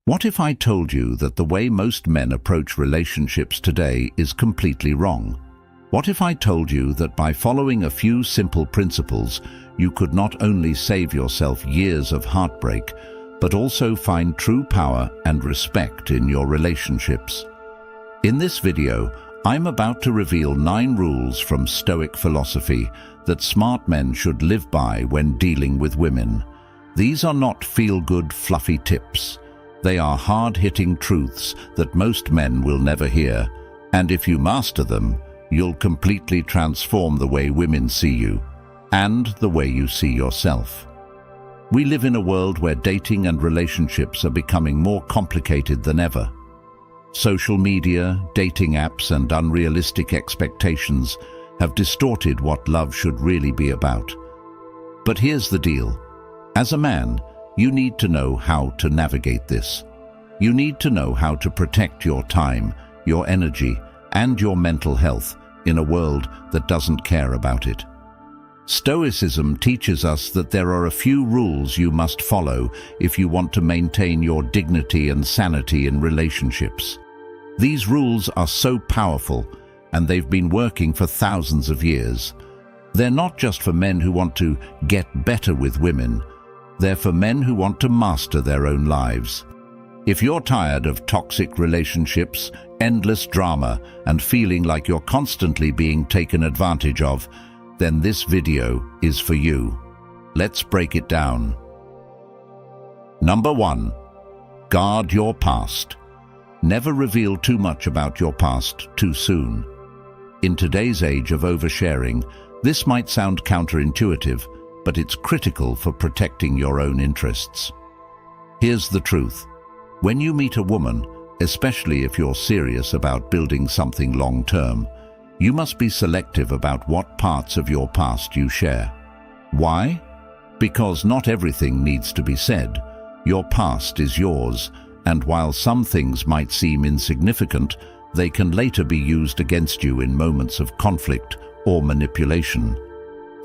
What if I told you that the way most men approach relationships today is completely wrong? What if I told you that by following a few simple principles, you could not only save yourself years of heartbreak, but also find true power and respect in your relationships? In this video, I'm about to reveal 9 rules from Stoic philosophy that smart men should live by when dealing with women. These are not feel-good, fluffy tips. They are hard-hitting truths that most men will never hear, and if you master them, you'll completely transform the way women see you and the way you see yourself. We live in a world where dating and relationships are becoming more complicated than ever. Social media, dating apps, and unrealistic expectations have distorted what love should really be about. But here's the deal. As a man, you need to know how to navigate this. You need to know how to protect your time, your energy, and your mental health in a world that doesn't care about it. Stoicism teaches us that there are a few rules you must follow if you want to maintain your dignity and sanity in relationships. These rules are so powerful, and they've been working for thousands of years. They're not just for men who want to get better with women. They're for men who want to master their own lives. If you're tired of toxic relationships, endless drama, and feeling like you're constantly being taken advantage of, then this video is for you. Let's break it down. Number 1. Guard your past. Never reveal too much about your past too soon. In today's age of oversharing, this might sound counterintuitive, but it's critical for protecting your own interests. Here's the truth. When you meet a woman, especially if you're serious about building something long-term, you must be selective about what parts of your past you share. Why? Because not everything needs to be said. Your past is yours, and while some things might seem insignificant, they can later be used against you in moments of conflict or manipulation.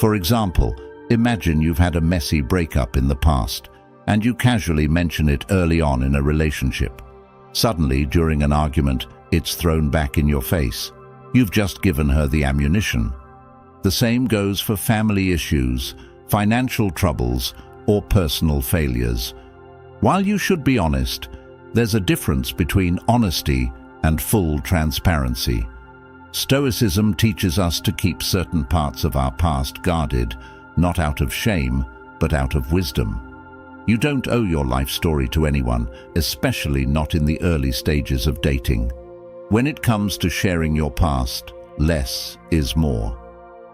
For example, imagine you've had a messy breakup in the past, and you casually mention it early on in a relationship. Suddenly, during an argument, it's thrown back in your face. You've just given her the ammunition. The same goes for family issues, financial troubles, or personal failures. While you should be honest, there's a difference between honesty and full transparency. Stoicism teaches us to keep certain parts of our past guarded, not out of shame, but out of wisdom. You don't owe your life story to anyone, especially not in the early stages of dating. When it comes to sharing your past, less is more.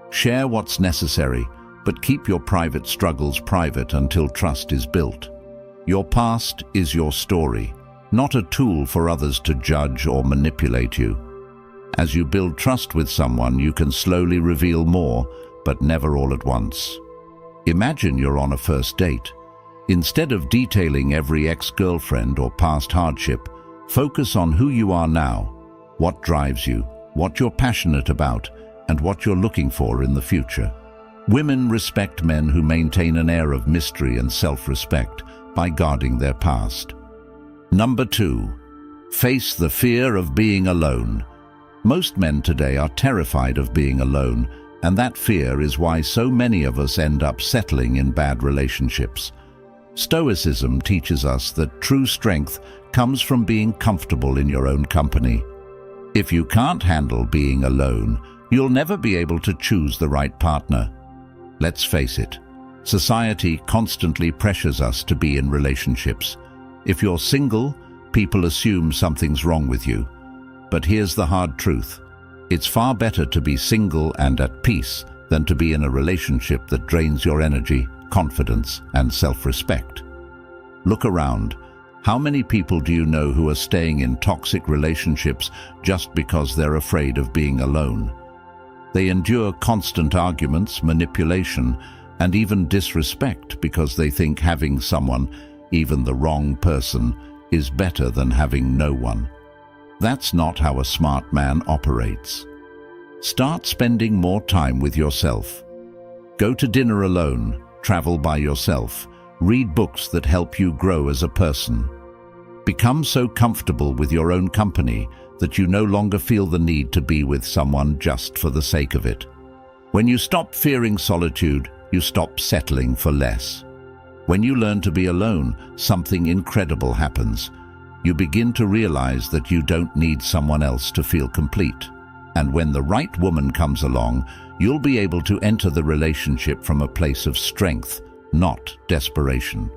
Share what's necessary, but keep your private struggles private until trust is built. Your past is your story, not a tool for others to judge or manipulate you. As you build trust with someone, you can slowly reveal more, but never all at once. Imagine you're on a first date. Instead of detailing every ex-girlfriend or past hardship, focus on who you are now, what drives you, what you're passionate about, and what you're looking for in the future. Women respect men who maintain an air of mystery and self-respect by guarding their past. Number 2. Face the fear of being alone. Most men today are terrified of being alone, and that fear is why so many of us end up settling in bad relationships. Stoicism teaches us that true strength comes from being comfortable in your own company. If you can't handle being alone, you'll never be able to choose the right partner. Let's face it, society constantly pressures us to be in relationships. If you're single, people assume something's wrong with you. But here's the hard truth. It's far better to be single and at peace than to be in a relationship that drains your energy, confidence, and self-respect. Look around. How many people do you know who are staying in toxic relationships just because they're afraid of being alone? They endure constant arguments, manipulation, and even disrespect because they think having someone, even the wrong person, is better than having no one. That's not how a smart man operates. Start spending more time with yourself. Go to dinner alone, travel by yourself, read books that help you grow as a person. Become so comfortable with your own company that you no longer feel the need to be with someone just for the sake of it. When you stop fearing solitude, you stop settling for less. When you learn to be alone, something incredible happens. You begin to realize that you don't need someone else to feel complete. And when the right woman comes along, you'll be able to enter the relationship from a place of strength, not desperation.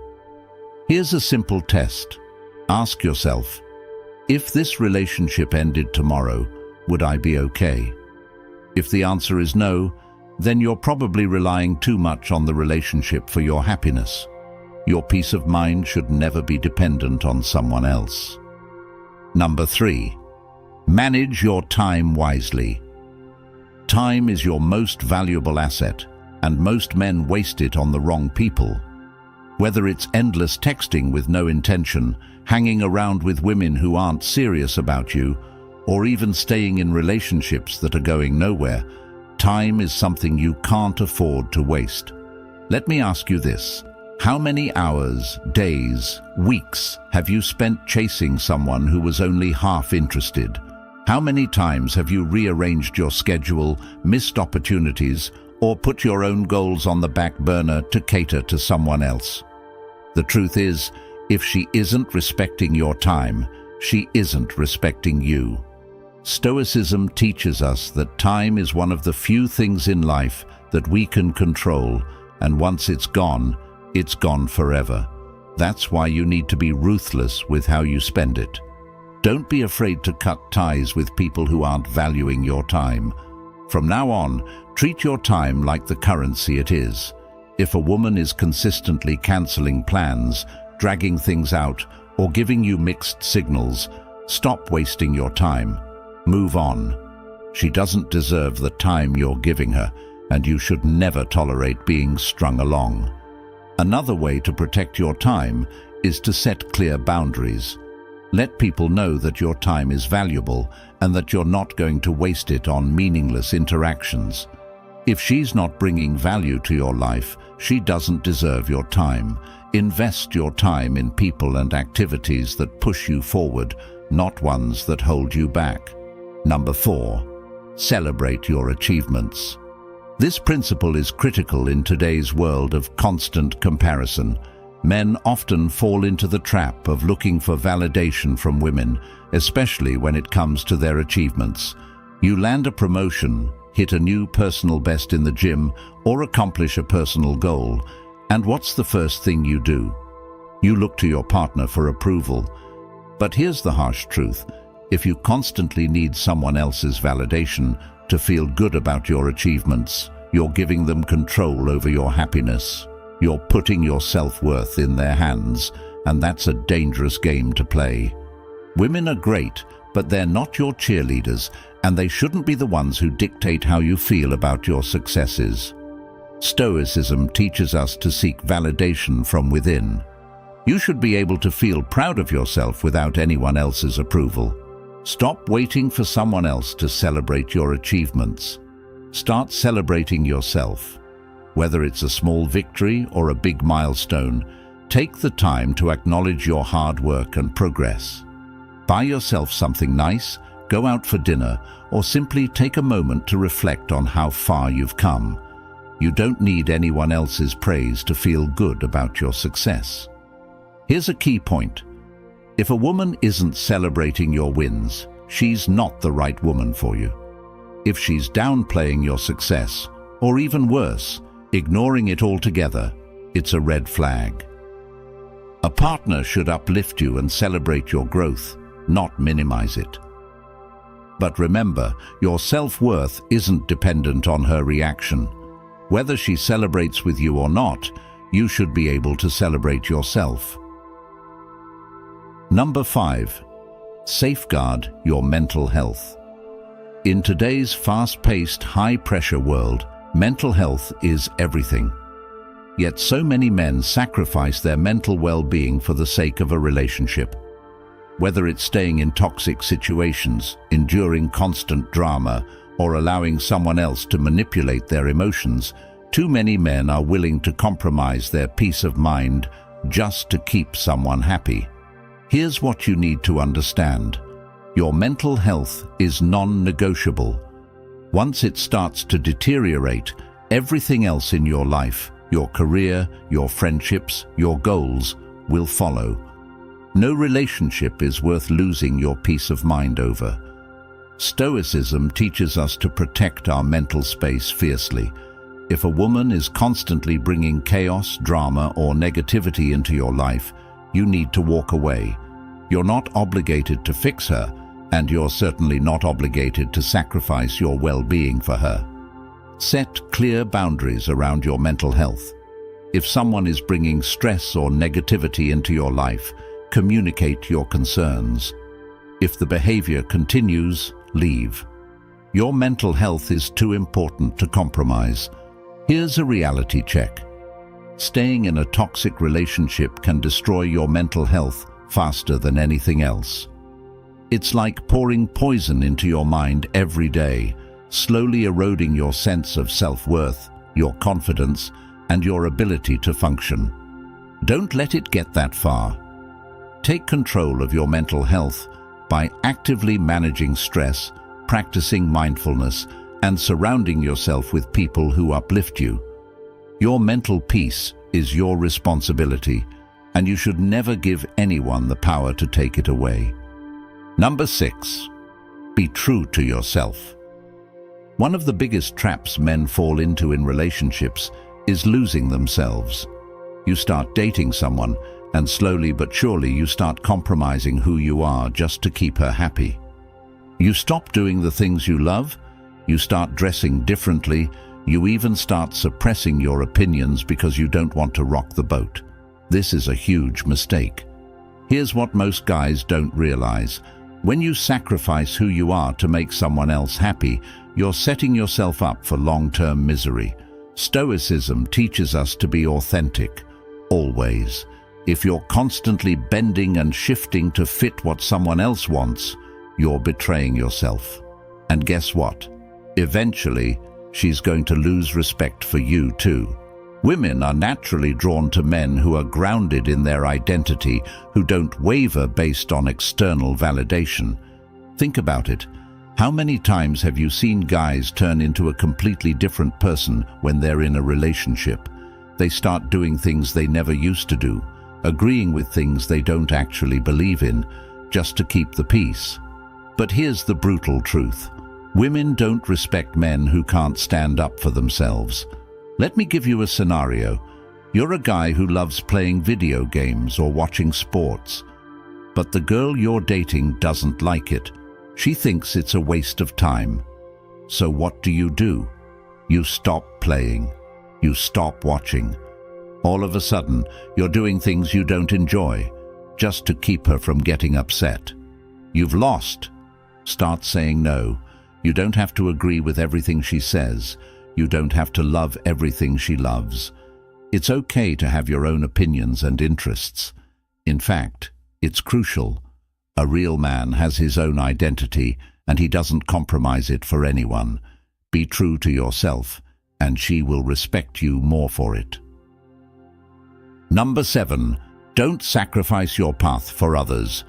Here's a simple test. Ask yourself, if this relationship ended tomorrow, would I be okay? If the answer is no, then you're probably relying too much on the relationship for your happiness. Your peace of mind should never be dependent on someone else. Number 3. Manage your time wisely. Time is your most valuable asset, and most men waste it on the wrong people. Whether it's endless texting with no intention, hanging around with women who aren't serious about you, or even staying in relationships that are going nowhere, time is something you can't afford to waste. Let me ask you this. How many hours, days, weeks have you spent chasing someone who was only half interested? How many times have you rearranged your schedule, missed opportunities, or put your own goals on the back burner to cater to someone else? The truth is, if she isn't respecting your time, she isn't respecting you. Stoicism teaches us that time is one of the few things in life that we can control, and once it's gone forever. That's why you need to be ruthless with how you spend it. Don't be afraid to cut ties with people who aren't valuing your time. From now on, treat your time like the currency it is. If a woman is consistently canceling plans, dragging things out, or giving you mixed signals, stop wasting your time. Move on. She doesn't deserve the time you're giving her, and you should never tolerate being strung along. Another way to protect your time is to set clear boundaries. Let people know that your time is valuable and that you're not going to waste it on meaningless interactions. If she's not bringing value to your life, she doesn't deserve your time. Invest your time in people and activities that push you forward, not ones that hold you back. Number 4. Celebrate your achievements. This principle is critical in today's world of constant comparison. Men often fall into the trap of looking for validation from women, especially when it comes to their achievements. You land a promotion, hit a new personal best in the gym, or accomplish a personal goal, and what's the first thing you do? You look to your partner for approval. But here's the harsh truth. If you constantly need someone else's validation to feel good about your achievements, you're giving them control over your happiness. You're putting your self-worth in their hands, and that's a dangerous game to play. Women are great, but they're not your cheerleaders, and they shouldn't be the ones who dictate how you feel about your successes. Stoicism teaches us to seek validation from within. You should be able to feel proud of yourself without anyone else's approval. Stop waiting for someone else to celebrate your achievements. Start celebrating yourself. Whether it's a small victory or a big milestone, take the time to acknowledge your hard work and progress. Buy yourself something nice, go out for dinner, or simply take a moment to reflect on how far you've come. You don't need anyone else's praise to feel good about your success. Here's a key point. If a woman isn't celebrating your wins, she's not the right woman for you. If she's downplaying your success, or even worse, ignoring it altogether, it's a red flag. A partner should uplift you and celebrate your growth, not minimize it. But remember, your self-worth isn't dependent on her reaction. Whether she celebrates with you or not, you should be able to celebrate yourself. Number 5. Safeguard your mental health. In today's fast-paced, high-pressure world, mental health is everything. Yet so many men sacrifice their mental well-being for the sake of a relationship. Whether it's staying in toxic situations, enduring constant drama, or allowing someone else to manipulate their emotions, too many men are willing to compromise their peace of mind just to keep someone happy. Here's what you need to understand. Your mental health is non-negotiable. Once it starts to deteriorate, everything else in your life, your career, your friendships, your goals, will follow. No relationship is worth losing your peace of mind over. Stoicism teaches us to protect our mental space fiercely. If a woman is constantly bringing chaos, drama, or negativity into your life, you need to walk away. You're not obligated to fix her, and you're certainly not obligated to sacrifice your well-being for her. Set clear boundaries around your mental health. If someone is bringing stress or negativity into your life, communicate your concerns. If the behavior continues, leave. Your mental health is too important to compromise. Here's a reality check. Staying in a toxic relationship can destroy your mental health faster than anything else. It's like pouring poison into your mind every day, slowly eroding your sense of self-worth, your confidence, and your ability to function. Don't let it get that far. Take control of your mental health by actively managing stress, practicing mindfulness, and surrounding yourself with people who uplift you. Your mental peace is your responsibility, and you should never give anyone the power to take it away. Number 6. Be true to yourself. One of the biggest traps men fall into in relationships is losing themselves. You start dating someone, and slowly but surely you start compromising who you are just to keep her happy. You stop doing the things you love, you start dressing differently, you even start suppressing your opinions because you don't want to rock the boat. This is a huge mistake. Here's what most guys don't realize. When you sacrifice who you are to make someone else happy, you're setting yourself up for long-term misery. Stoicism teaches us to be authentic, always. If you're constantly bending and shifting to fit what someone else wants, you're betraying yourself. And guess what? Eventually, she's going to lose respect for you too. Women are naturally drawn to men who are grounded in their identity, who don't waver based on external validation. Think about it. How many times have you seen guys turn into a completely different person when they're in a relationship? They start doing things they never used to do, agreeing with things they don't actually believe in, just to keep the peace. But here's the brutal truth. Women don't respect men who can't stand up for themselves. Let me give you a scenario. You're a guy who loves playing video games or watching sports, but the girl you're dating doesn't like it. She thinks it's a waste of time. So what do? You stop playing. You stop watching. All of a sudden, you're doing things you don't enjoy, just to keep her from getting upset. You've lost. Start saying no. You don't have to agree with everything she says. You don't have to love everything she loves. It's okay to have your own opinions and interests. In fact, it's crucial. A real man has his own identity, and he doesn't compromise it for anyone. Be true to yourself, and she will respect you more for it. Number 7. Don't sacrifice your path for others.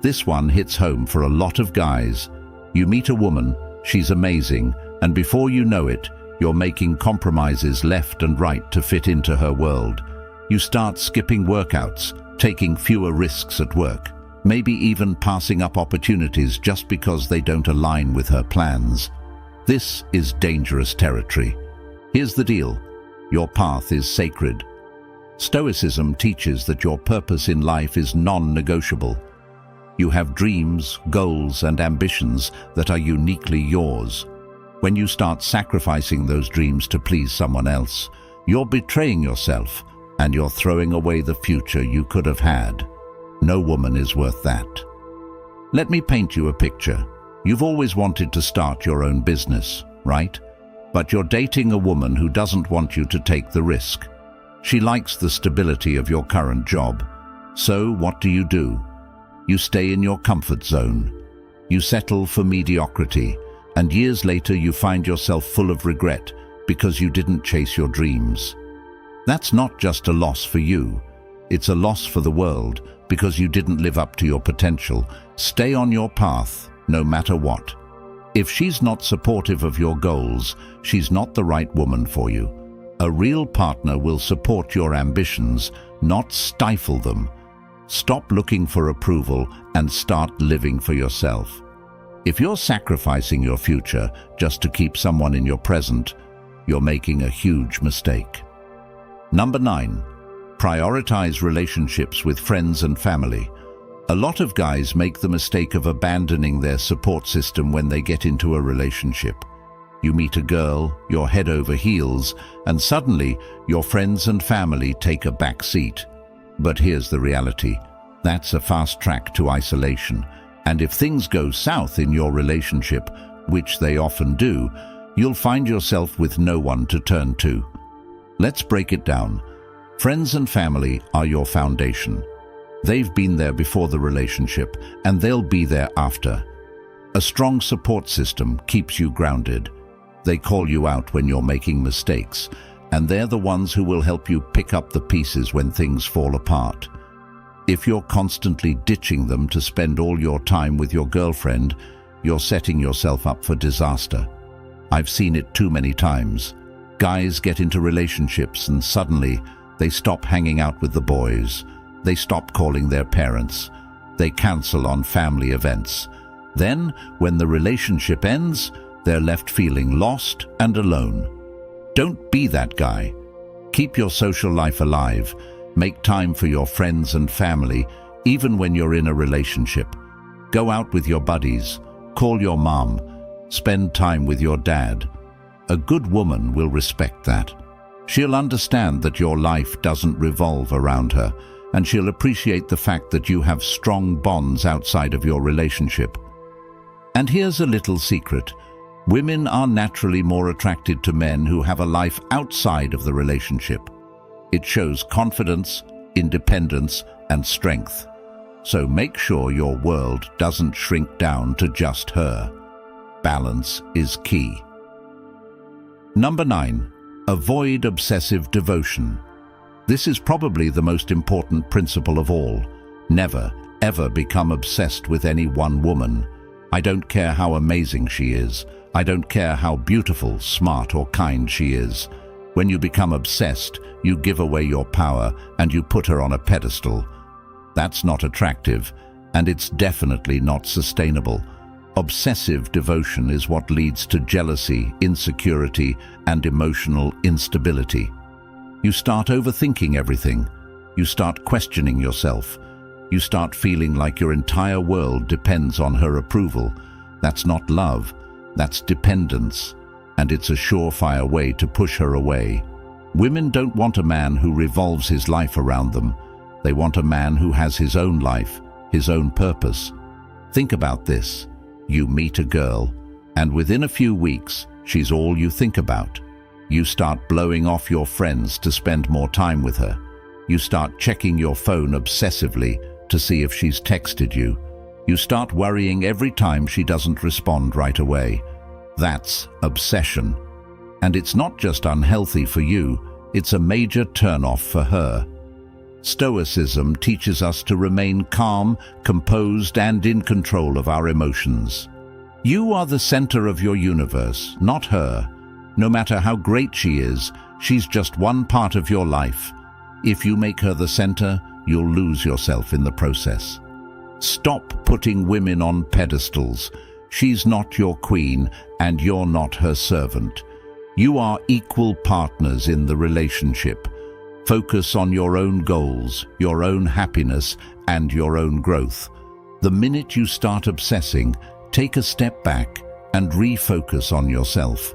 This one hits home for a lot of guys. You meet a woman, she's amazing, and before you know it, you're making compromises left and right to fit into her world. You start skipping workouts, taking fewer risks at work, maybe even passing up opportunities just because they don't align with her plans. This is dangerous territory. Here's the deal. Your path is sacred. Stoicism teaches that your purpose in life is non-negotiable. You have dreams, goals, and ambitions that are uniquely yours. When you start sacrificing those dreams to please someone else, you're betraying yourself, and you're throwing away the future you could have had. No woman is worth that. Let me paint you a picture. You've always wanted to start your own business, right? But you're dating a woman who doesn't want you to take the risk. She likes the stability of your current job. So what do? You stay in your comfort zone. You settle for mediocrity, and years later you find yourself full of regret because you didn't chase your dreams. That's not just a loss for you. It's a loss for the world, because you didn't live up to your potential. Stay on your path, no matter what. If she's not supportive of your goals, she's not the right woman for you. A real partner will support your ambitions, not stifle them. Stop looking for approval and start living for yourself. If you're sacrificing your future just to keep someone in your present, you're making a huge mistake. Number 9. Prioritize relationships with friends and family. A lot of guys make the mistake of abandoning their support system when they get into a relationship. You meet a girl, you're head over heels, and suddenly your friends and family take a back seat. But here's the reality. That's a fast track to isolation. And if things go south in your relationship, which they often do, you'll find yourself with no one to turn to. Let's break it down. Friends and family are your foundation. They've been there before the relationship, and they'll be there after. A strong support system keeps you grounded. They call you out when you're making mistakes, and they're the ones who will help you pick up the pieces when things fall apart. If you're constantly ditching them to spend all your time with your girlfriend, you're setting yourself up for disaster. I've seen it too many times. Guys get into relationships and suddenly they stop hanging out with the boys. They stop calling their parents. They cancel on family events. Then, when the relationship ends, they're left feeling lost and alone. Don't be that guy. Keep your social life alive. Make time for your friends and family, even when you're in a relationship. Go out with your buddies. Call your mom. Spend time with your dad. A good woman will respect that. She'll understand that your life doesn't revolve around her, and she'll appreciate the fact that you have strong bonds outside of your relationship. And here's a little secret. Women are naturally more attracted to men who have a life outside of the relationship. It shows confidence, independence, and strength. So make sure your world doesn't shrink down to just her. Balance is key. Number 9. Avoid obsessive devotion. This is probably the most important principle of all. Never, ever become obsessed with any one woman. I don't care how amazing she is. I don't care how beautiful, smart, or kind she is. When you become obsessed, you give away your power and you put her on a pedestal. That's not attractive, and it's definitely not sustainable. Obsessive devotion is what leads to jealousy, insecurity, and emotional instability. You start overthinking everything. You start questioning yourself. You start feeling like your entire world depends on her approval. That's not love, that's dependence, and it's a surefire way to push her away. Women don't want a man who revolves his life around them. They want a man who has his own life, his own purpose. Think about this. You meet a girl, and within a few weeks, she's all you think about. You start blowing off your friends to spend more time with her. You start checking your phone obsessively to see if she's texted you. You start worrying every time she doesn't respond right away. That's obsession. And it's not just unhealthy for you, it's a major turn-off for her. Stoicism teaches us to remain calm, composed, and in control of our emotions. You are the center of your universe, not her. No matter how great she is, she's just one part of your life. If you make her the center, you'll lose yourself in the process. Stop putting women on pedestals. She's not your queen, and you're not her servant. You are equal partners in the relationship. Focus on your own goals, your own happiness, and your own growth. The minute you start obsessing, take a step back and refocus on yourself.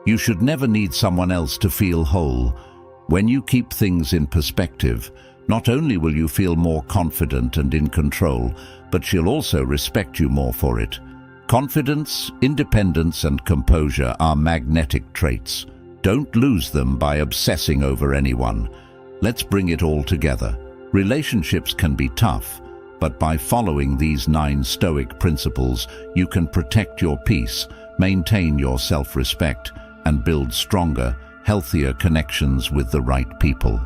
You should never need someone else to feel whole. When you keep things in perspective, not only will you feel more confident and in control, but she'll also respect you more for it. Confidence, independence, and composure are magnetic traits. Don't lose them by obsessing over anyone. Let's bring it all together. Relationships can be tough, but by following these 9 Stoic principles, you can protect your peace, maintain your self-respect, and build stronger, healthier connections with the right people.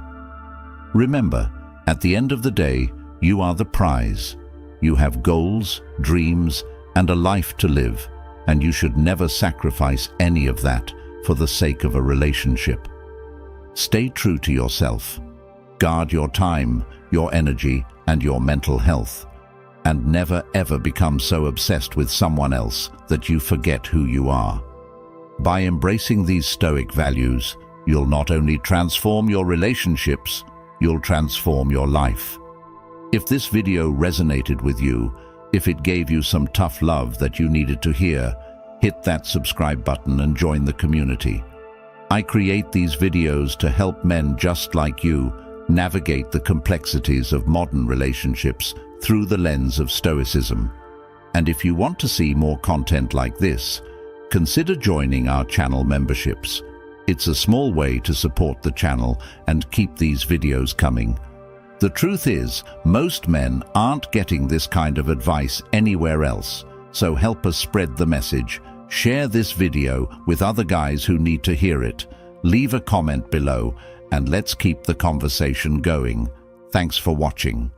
Remember, at the end of the day, You are the prize. You have goals, dreams, and a life to live, and you should never sacrifice any of that for the sake of a relationship. Stay true to yourself. Guard your time, your energy, and your mental health, and never ever become so obsessed with someone else that you forget who you are. By embracing these Stoic values, you'll not only transform your relationships, you'll transform your life. If this video resonated with you, if it gave you some tough love that you needed to hear, hit that subscribe button and join the community. I create these videos to help men just like you navigate the complexities of modern relationships through the lens of Stoicism. And if you want to see more content like this, consider joining our channel memberships. It's a small way to support the channel and keep these videos coming. The truth is, most men aren't getting this kind of advice anywhere else, so help us spread the message. Share this video with other guys who need to hear it. Leave a comment below, and let's keep the conversation going. Thanks for watching.